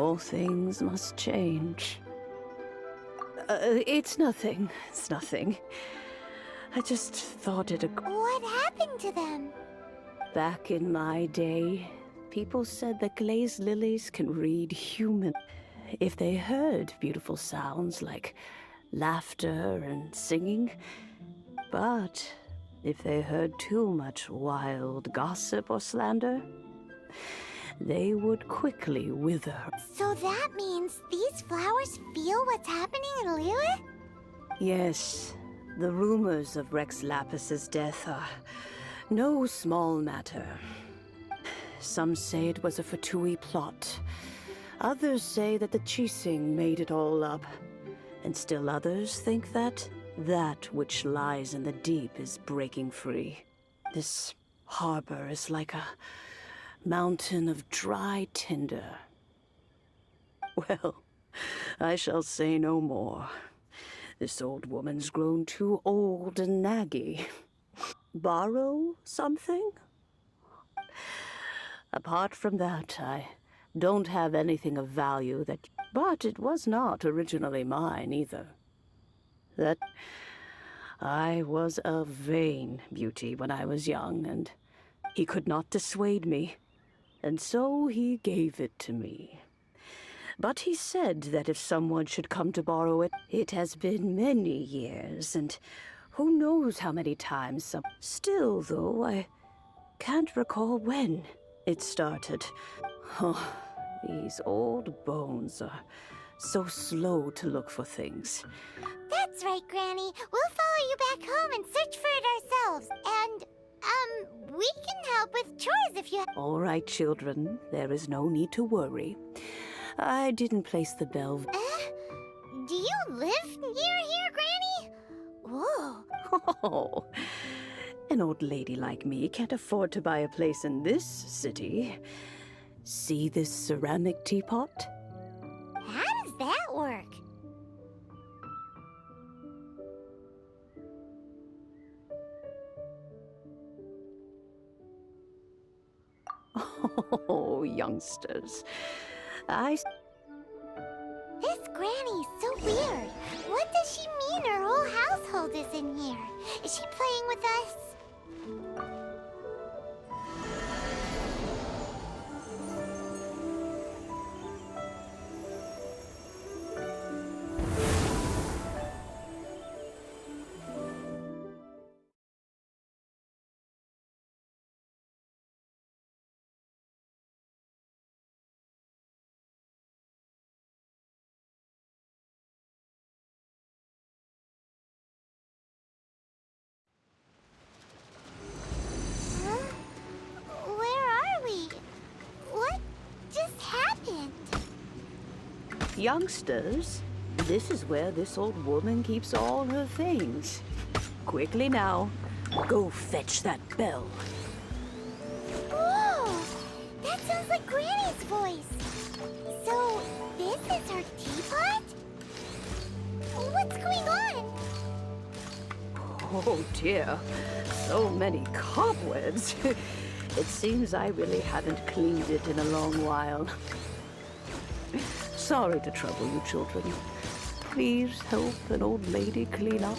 All things must change. It's nothing. It's nothing. I just thought it. What happened to them? Back in my day, people said that glazed lilies can read human. If they heard beautiful sounds like laughter and singing, but if they heard too much wild gossip or slander, they would quickly wither. So that means these flowers feel what's happening in Liyue? Yes, the rumors of Rex Lapis's death are no small matter. Some say it was a Fatui plot. Others say that the Chising made it all up. And still others think that which lies in the deep is breaking free. This harbor is like a mountain of dry tinder. Well, I shall say no more. This old woman's grown too old and naggy. Borrow something? Apart from that, I don't have anything of value that... But it was not originally mine, either. That... I was a vain beauty when I was young, and he could not dissuade me. And so he gave it to me. But he said that if someone should come to borrow it, it has been many years, and who knows how many times some... Still, though, I can't recall when it started. Oh, these old bones are so slow to look for things. That's right, Granny. We'll follow you back home and search for it ourselves. And, we can help with chores if you... All right, children. There is no need to worry. I didn't place the bell... Do you live near here, Granny? Whoa. Oh, an old lady like me can't afford to buy a place in this city. See this ceramic teapot? How does that work? Oh, youngsters. This Granny's so weird. What does she mean her whole household is in here? Is she playing with us? Where are we? What just happened? Youngsters, this is where this old woman keeps all her things. Quickly now, go fetch that bell. Whoa! That sounds like Granny's voice. So, this is her teapot? What's going on? Oh dear, so many cobwebs. It seems I really haven't cleaned it in a long while. Sorry to trouble you, children. Please help an old lady clean up.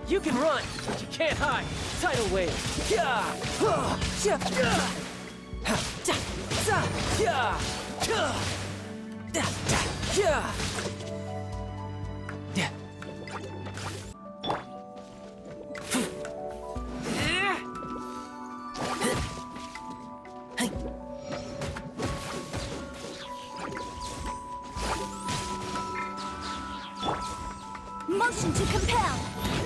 You can run, but you can't hide. Tidal wave. Motion to compel.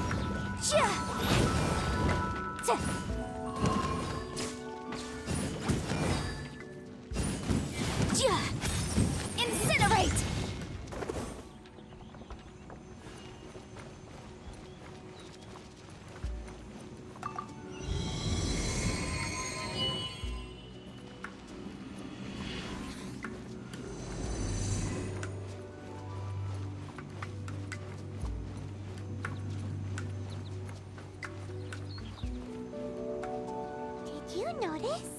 notice?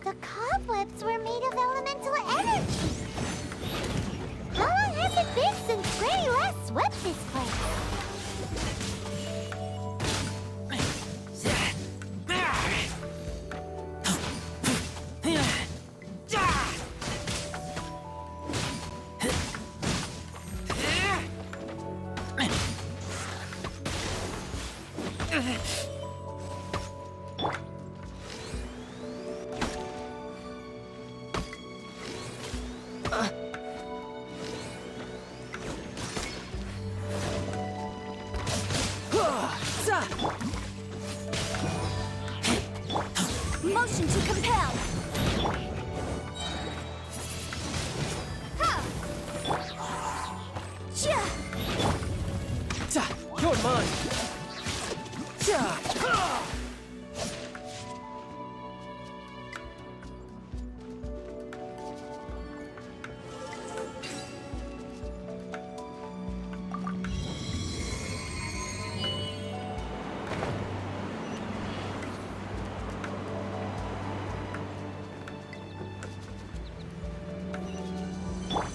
The cobwebs were made of elemental energy. How long has it been since Granny last swept this place? Motion to compel. You're mine.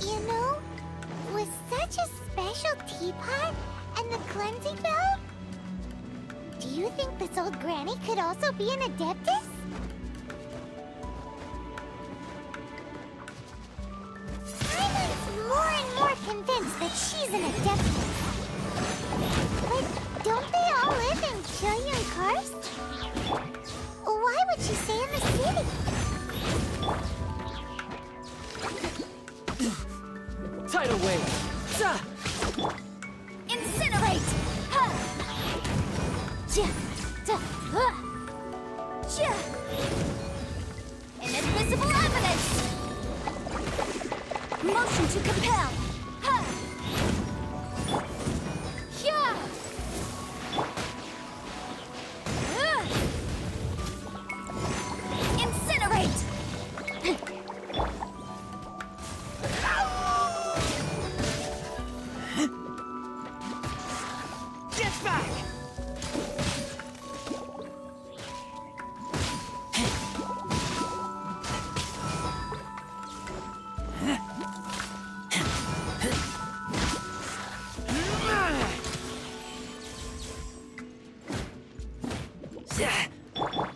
You know, with such a special teapot and the cleansing bell, do you think this old granny could also be an adeptus? I'm more and more convinced that she's an adeptus. But don't they all live in Chilean Karst? Why would she stay in the city? Tidal wave. Incinerate. Inadmissible evidence. Motion to compel. Incinerate. Get back!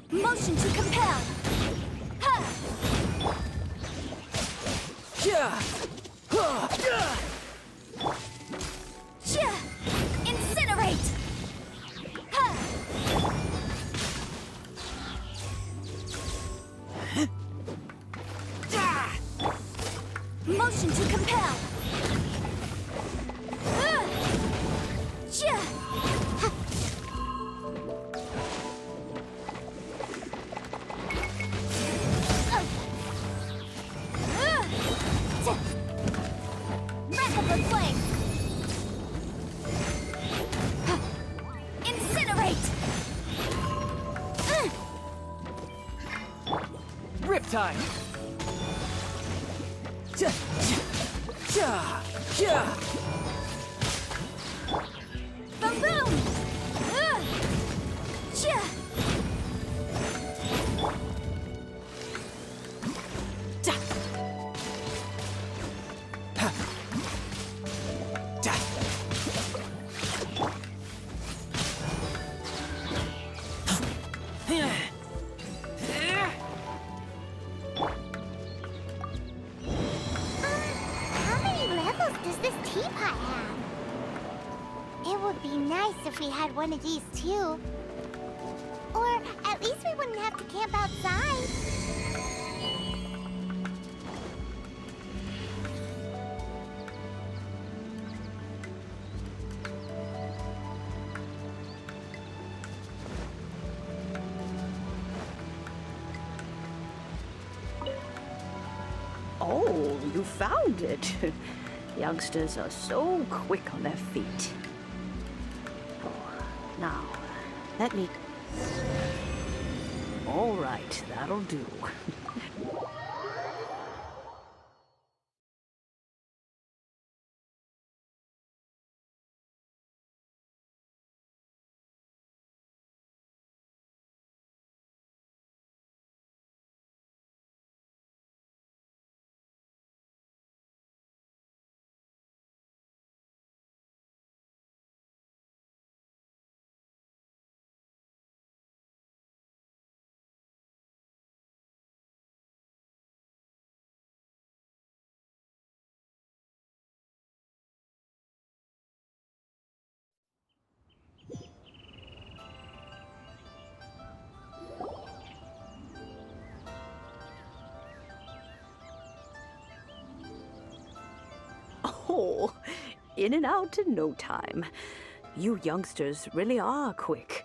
Motion to compel. Incinerate. Motion to compel. Rapid flame. Incinerate. Riptide. Boom boom. How many levels does this teapot have? It would be nice if we had one of these too. Or at least we wouldn't have to camp outside. Oh, you found it. Youngsters are so quick on their feet. Oh, now, let me... All right, that'll do. Oh, in and out in no time. You youngsters really are quick.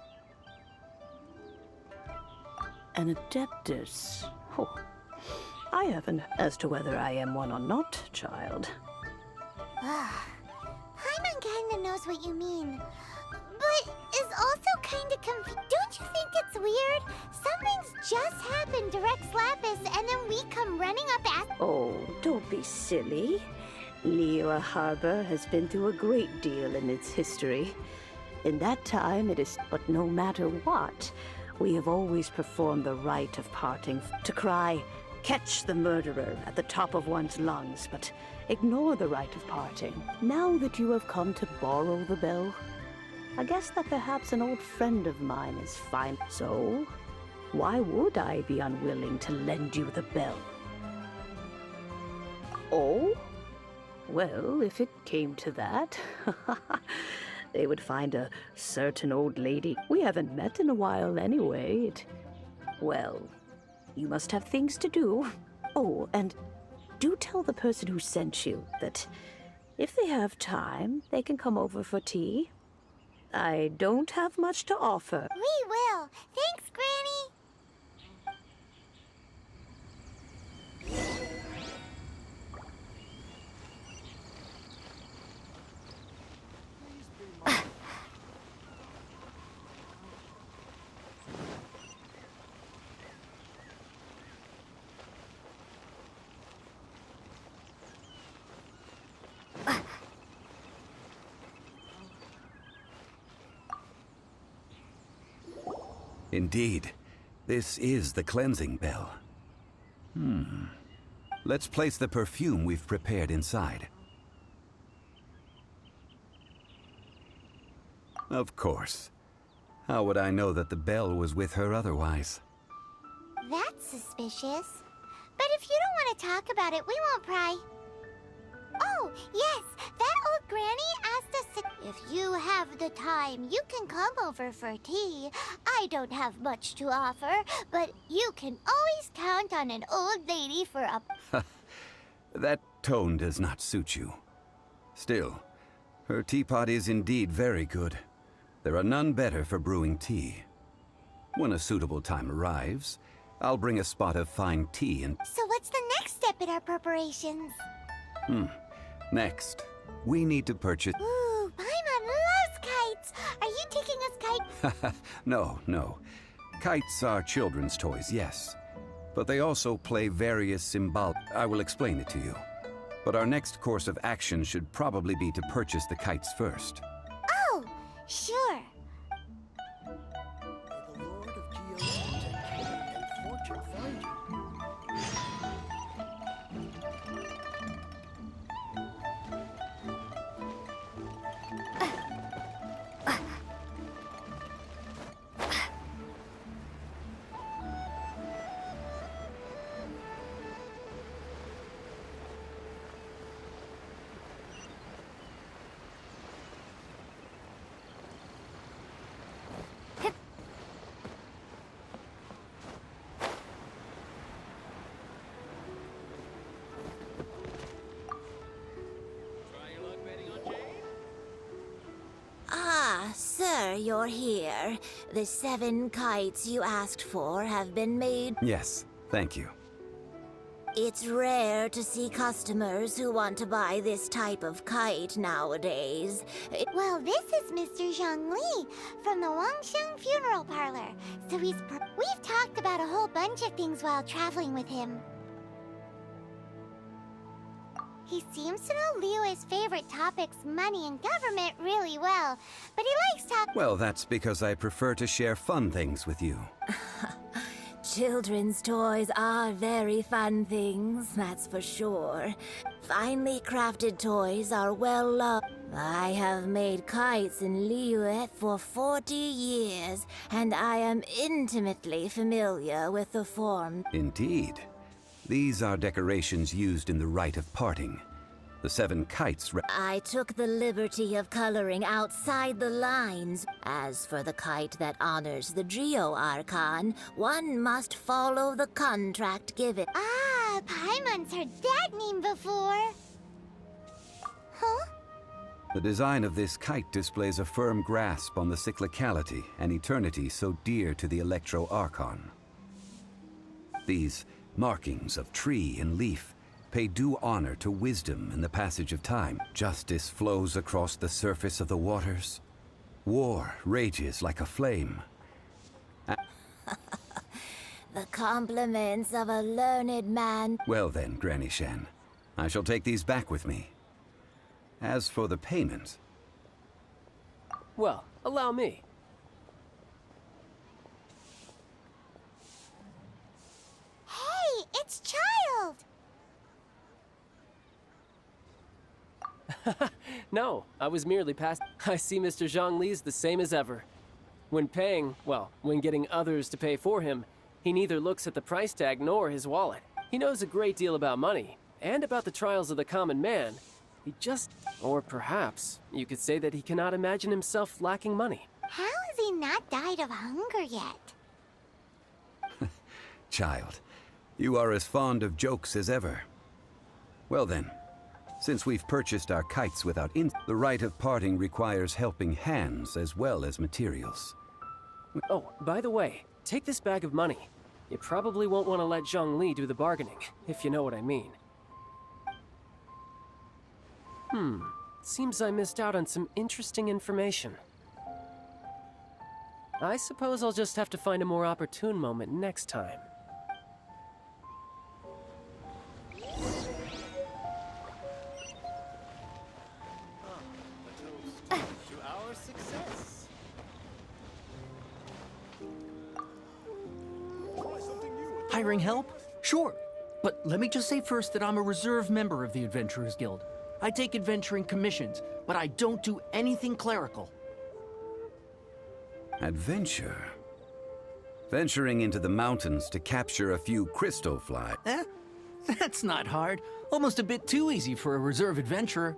An adeptus? Oh, I haven't as to whether I am one or not, child. Paimon kinda knows what you mean, but is also kinda confused. Don't you think it's weird? Something's just happened to Rex Lapis, and then we come running up at— Oh, don't be silly. Liyue Harbor has been through a great deal in its history. In that time, it is— But no matter what, we have always performed the rite of parting to cry, "Catch the murderer," at the top of one's lungs, but ignore the rite of parting. Now that you have come to borrow the bell, I guess that perhaps an old friend of mine is fine. So, why would I be unwilling to lend you the bell? Oh? Well, if it came to that, they would find a certain old lady. We haven't met in a while anyway. Well, you must have things to do. Oh, and do tell the person who sent you that if they have time, they can come over for tea. I don't have much to offer. We will. Thanks, Granny. Indeed, this is the cleansing bell. Let's place the perfume we've prepared inside. Of course. How would I know that the bell was with her otherwise? That's suspicious. But if you don't want to talk about it, we won't pry. Oh, yes, that old granny asked us to— If you have the time, you can come over for tea. I don't have much to offer, but you can always count on an old lady for a— That tone does not suit you. Still, her teapot is indeed very good. There are none better for brewing tea. When a suitable time arrives, I'll bring a spot of fine tea and— So what's the next step in our preparations? Next, we need to purchase— Ooh, Paimon loves kites! Are you taking us kite— No. Kites are children's toys, yes. But they also play various symbolic— I will explain it to you. But our next course of action should probably be to purchase the kites first. Oh, sure. May the Lord of Geos protect you and fortune find you. Ah, sir, you're here. The 7 kites you asked for have been made. Yes, thank you. It's rare to see customers who want to buy this type of kite nowadays. Well, this is Mr. Zhongli from the Wangsheng Funeral Parlor. So we've talked about a whole bunch of things while traveling with him. He seems to know Liyue's favorite topics, money and government, really well. But he likes talking— Well, that's because I prefer to share fun things with you. Children's toys are very fun things, that's for sure. Finely crafted toys are well loved. I have made kites in Liyue for 40 years, and I am intimately familiar with the form. Indeed. These are decorations used in the rite of parting. The 7 kites I took the liberty of coloring outside the lines. As for the kite that honors the Geo Archon, one must follow the contract given. Ah, Paimon's heard that name before. The design of this kite displays a firm grasp on the cyclicality and eternity so dear to the Electro-Archon. These markings of tree and leaf pay due honor to wisdom and the passage of time. Justice flows across the surface of the waters. War rages like a flame. The compliments of a learned man. Well then, Granny Shan, I shall take these back with me. As for the payment... Well, allow me. Hey, it's Child! No, I was merely past. I see Mr. Zhongli's the same as ever. When paying, well, when getting others to pay for him, he neither looks at the price tag nor his wallet. He knows a great deal about money, and about the trials of the common man. He just... Or perhaps, you could say that he cannot imagine himself lacking money. How has he not died of hunger yet? Child, you are as fond of jokes as ever. Well then, since we've purchased our kites without the rite of parting requires helping hands as well as materials. Oh, by the way, take this bag of money. You probably won't want to let Zhongli do the bargaining, if you know what I mean. Seems I missed out on some interesting information. I suppose I'll just have to find a more opportune moment next time. To our success. Hiring help? Sure. But let me just say first that I'm a reserve member of the Adventurers Guild. I take adventuring commissions, but I don't do anything clerical. Adventure? Venturing into the mountains to capture a few crystal fly. That's not hard. Almost a bit too easy for a reserve adventurer.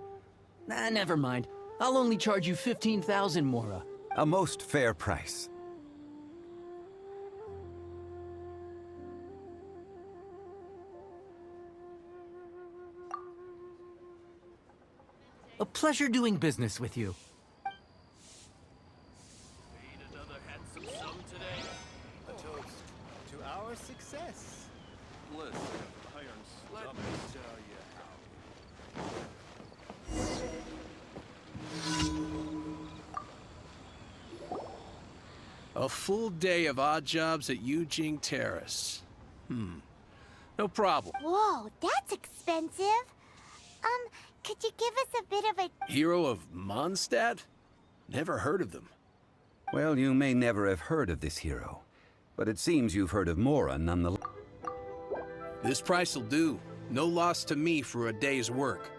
Never mind. I'll only charge you 15,000 Mora. A most fair price. A pleasure doing business with you. Another handsome sum today. A toast to our success. Listen, let me tell you how. A full day of odd jobs at Yujing Terrace. No problem. Whoa, that's expensive. Could you give us a bit of a... Hero of Mondstadt? Never heard of them. Well, you may never have heard of this hero, but it seems you've heard of Mora nonetheless. This price will do. No loss to me for a day's work.